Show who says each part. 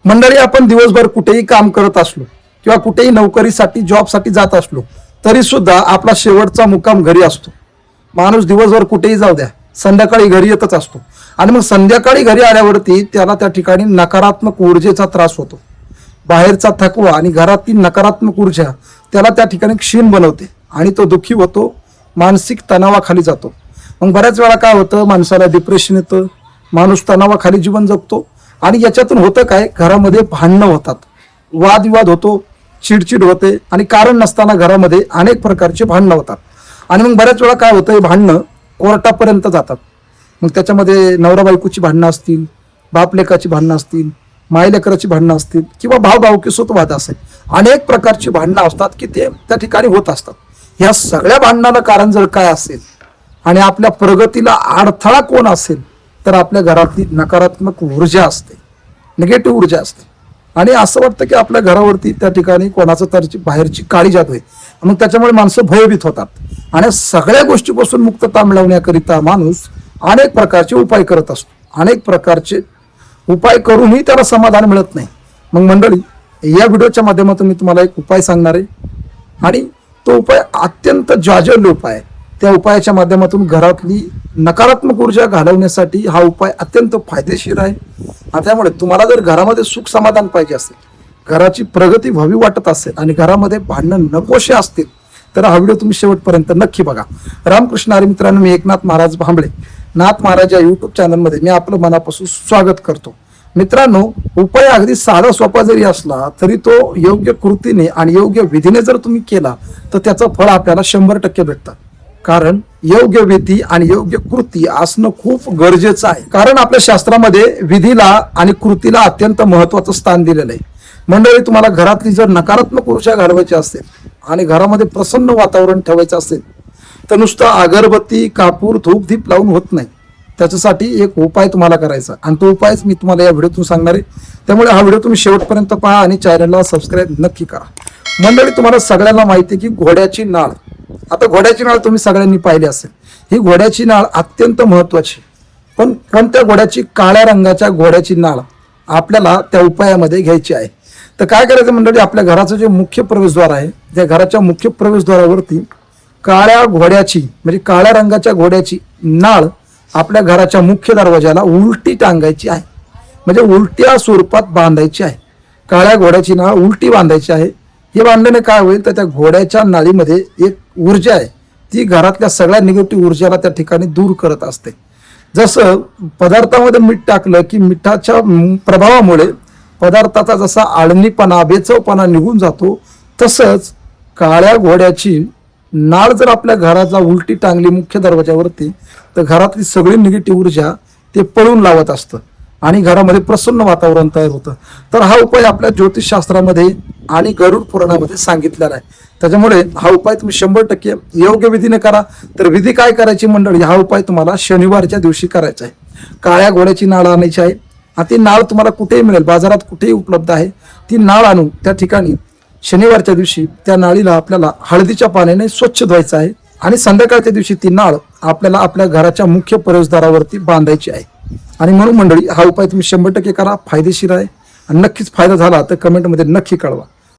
Speaker 1: मंडळी, आपण दिवसभर कुठेही काम करत असलो किंवा कुठेही नोकरीसाठी जॉबसाठी जात असलो तरी सुद्धा आपला शेवटचा मुक्काम घरी असतो. माणूस दिवसभर कुठेही जाऊ द्या, संध्याकाळी घरी येतच असतो. आणि मग संध्याकाळी घरी आल्यावरती त्याला त्या ठिकाणी नकारात्मक ऊर्जेचा त्रास होतो. बाहेरचा थकवा आणि घरातील नकारात्मक ऊर्जा त्याला त्या ठिकाणी क्षीण बनवते आणि तो दुःखी होतो, मानसिक तणावाखाली जातो. मग बऱ्याच वेळा काय होतं, माणसाला डिप्रेशन येतं, माणूस तणावाखाली जीवन जगतो. आणि याच्यातून होतं काय, घरामध्ये भांडणं होतात, वादविवाद होतो, चिडचिड होते आणि कारण नसताना घरामध्ये अनेक प्रकारचे भांडणं होतात. आणि मग बऱ्याच वेळा काय होतं, हे भांडणं कोर्टापर्यंत जातात. मग त्याच्यामध्ये नवरा बायकोची भांडणं असतील, बाप लेकाची भांडणं असतील, माय लेकराची भांडणं असतील किंवा भाव भावकीसोबत वाद असेल, अनेक प्रकारची भांडणं असतात की ते त्या ठिकाणी होत असतात. ह्या सगळ्या भांडणाला कारण जर काय असेल आणि आपल्या प्रगतीला अडथळा कोण असेल तर आपल्या घरातली नकारात्मक ऊर्जा असते, निगेटिव्ह ऊर्जा असते. आणि असं वाटतं की आपल्या घरावरती त्या ठिकाणी कोणाचं तरी बाहेरची काळी जादू आहे. मग त्याच्यामुळे माणसं भयभीत होतात आणि सगळ्या गोष्टीपासून मुक्तता मिळवण्याकरिता माणूस अनेक प्रकारचे उपाय करत असतो. अनेक प्रकारचे उपाय करूनही त्याला समाधान मिळत नाही. मग मंडळी, या व्हिडिओच्या माध्यमातून मी तुम्हाला एक उपाय सांगणार आहे आणि तो उपाय अत्यंत जाज्वल्य उपाय आहे. त्या उपायाच्या माध्यमातून घरातली नकारात्मक ऊर्जा घालवण्यासाठी हा उपाय अत्यंत फायदेशीर आहे. त्यामुळे तुम्हाला जर घरामध्ये सुख समाधान पाहिजे असेल, घराची प्रगती व्हावी वाटत असेल आणि घरामध्ये भांडणं नकोशे असतील तर हा व्हिडिओ तुम्ही शेवटपर्यंत नक्की बघा. रामकृष्ण हरी मित्रांनो, मी एकनाथ महाराज भांबळे, नाथ महाराज या युट्यूब चॅनलमध्ये मी आपलं मनापासून स्वागत करतो. मित्रांनो, उपाय अगदी साधा सोपा जरी असला तरी तो योग्य कृतीने आणि योग्य विधीने जर तुम्ही केला तर त्याचं फळ आपल्याला 100% भेटतं. कारण योग्य विधी आणि योग्य कृती असणं खूप गरजेचं आहे. कारण आपल्या शास्त्रामध्ये विधीला आणि कृतीला अत्यंत महत्वाचं स्थान दिलेलं आहे. मंडळी, तुम्हाला घरातली जर नकारात्मक ऊर्जा घालवायची असेल आणि घरामध्ये प्रसन्न वातावरण ठेवायचं असेल तर नुसतं अगरबत्ती, कापूर, धूप, दीप लावून होत नाही. त्याच्यासाठी एक उपाय तुम्हाला करायचा आणि तो उपायच मी तुम्हाला या व्हिडिओतून सांगणार आहे. त्यामुळे हा व्हिडिओ तुम्ही शेवटपर्यंत पहा आणि चॅनलला सबस्क्राईब नक्की करा. मंडळी, तुम्हाला सगळ्यांना माहिती आहे की घोड्याची नाळ, आता घोड्याची नाळ तुम्ही सगळ्यांनी पाहिली असेल. ही घोड्याची नाळ अत्यंत महत्वाची, पण कोणत्या घोड्याची? काळ्या रंगाच्या घोड्याची नाळ आपल्याला त्या उपायामध्ये घ्यायची आहे. तर काय करायचं मंडळी, आपल्या घराचं जे मुख्य प्रवेशद्वार आहे त्या घराच्या मुख्य प्रवेशद्वारावरती काळ्या घोड्याची म्हणजे काळ्या रंगाच्या घोड्याची नाळ आपल्या घराच्या मुख्य दरवाजाला उलटी टांगायची आहे, म्हणजे उलट्या स्वरूपात बांधायची आहे. काळ्या घोड्याची नाळ उलटी बांधायची आहे. हे बांधल्याने काय होईल तर त्या घोड्याच्या नाळीमध्ये एक ऊर्जा आहे, ती घरातल्या सगळ्या निगेटिव्ह ऊर्जाला त्या ठिकाणी दूर करत असते. जसं पदार्थामध्ये मीठ टाकलं की मिठाच्या प्रभावामुळे पदार्थाचा जसा आळणीपणा, बेचवपणा निघून जातो, तसंच काळ्या घोड्याची नाळ जर आपल्या घराचा उलटी टांगली मुख्य दरवाजावरती तर घरातली सगळी निगेटिव्ह ऊर्जा ते पळून लावत असतं आणि घरामध्ये प्रसन्न वातावरण तयार होतं. तर हा उपाय आपल्या ज्योतिषशास्त्रामध्ये आणि गरुड पुराणामध्ये सांगितलेला आहे. त्याच्यामुळे हा उपाय तुम्ही 100% योग्य विधीने करा. तर विधी काय करायची मंडळी, हा उपाय तुम्हाला शनिवारच्या दिवशी करायचा आहे. काळ्या घोड्याची नाळ आणायची आहे. ती नाळ तुम्हाला कुठेही मिळेल, बाजारात कुठेही उपलब्ध आहे. ती नाळ आणून त्या ठिकाणी शनिवारच्या दिवशी त्या नाळीला आपल्याला हळदीच्या पाण्याने स्वच्छ धुवायचं आहे आणि संध्याकाळच्या दिवशी ती नाळ आपल्याला आपल्या घराच्या मुख्य प्रवेशद्वारावरती बांधायची आहे. आणि म्हणून मंडळी, हा उपाय तुम्ही 100% करा, फायदेशीर आहे. आणि नक्कीच फायदा झाला तर कमेंटमध्ये नक्की कळवा.